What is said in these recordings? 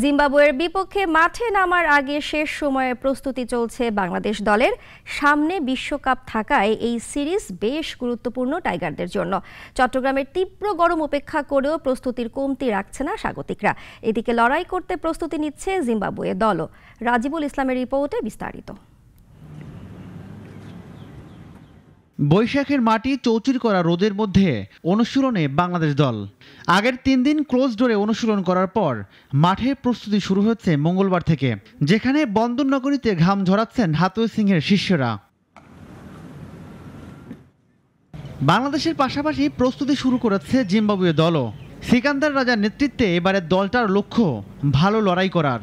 জিম্বাবুয়ের বিপক্ষে মাঠে নামার আগে শেষ সময়ে প্রস্তুতি চলছে বাংলাদেশ দলের। সামনে বিশ্বকাপ থাকায় এই সিরিজ বেশ গুরুত্বপূর্ণ টাইগারদের জন্য। চট্টগ্রামের তীব্র গরম উপেক্ষা করেও প্রস্তুতির কমতি রাখছে না স্বাগতিকরা। এদিকে লড়াই করতে প্রস্তুতি নিচ্ছে জিম্বাবুয়ে দলও। রাজিবুল ইসলামের রিপোর্টে বিস্তারিত। বৈশাখের মাটি চৌচির করা রোদের মধ্যে অনুশীলনে বাংলাদেশ দল। আগের 3 দিন ক্লোজ ডোরে অনুশীলন করার পর মাঠে প্রস্তুতি শুরু হচ্ছে মঙ্গলবার থেকে, যেখানে বন্দরনগরীতে ঘাম ঝরাচ্ছেন হাতুড়ি সিংহের শিষ্যরা। বাংলাদেশের পাশাপাশি প্রস্তুতি শুরু করেছে জিম্বাবুয়ে দলও। সিকান্দার রাজার নেতৃত্বে এবারের দলটার লক্ষ্য ভালো লড়াই করার।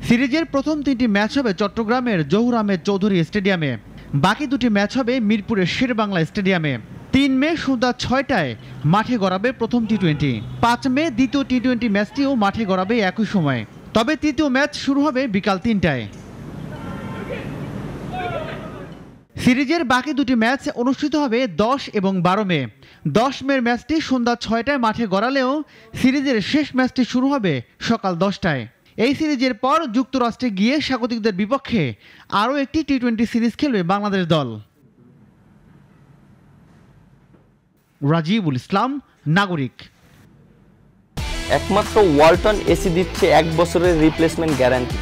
সিরিজের প্রথম 3টি ম্যাচ হবে চট্টগ্রামের জহুর আহমেদ চৌধুরী স্টেডিয়ামে, বাকি 2টি ম্যাচ হবে মিরপুরের শেরেবাংলা স্টেডিয়ামে। 3 মে সন্ধ্যা 6টায় মাঠে গড়াবে প্রথম টি-20। 5 মে দ্বিতীয় টি-20 ম্যাচটিও মাঠে গড়াবে একই সময়, তবে তৃতীয় ম্যাচ শুরু হবে বিকাল 3টায়। সিরিজের বাকি 2টি ম্যাচ অনুষ্ঠিত হবে 10 এবং 12 মে। 10 মের ম্যাচটি সন্ধ্যা 6টায় মাঠে গড়ালেও সিরিজের শেষ ম্যাচটি শুরু হবে সকাল 10টায়। এই সিরিজের পর যুক্তরাষ্ট্রে গিয়ে স্বাগতিকদের বিপক্ষে আরও একটি টি-20 সিরিজ খেলবে বাংলাদেশ দল। রাজিবুল ইসলাম, নাগরিক। একমাত্র ওয়ালটন এসি দিচ্ছে 1 বছরের রিপ্লেসমেন্ট গ্যারান্টি।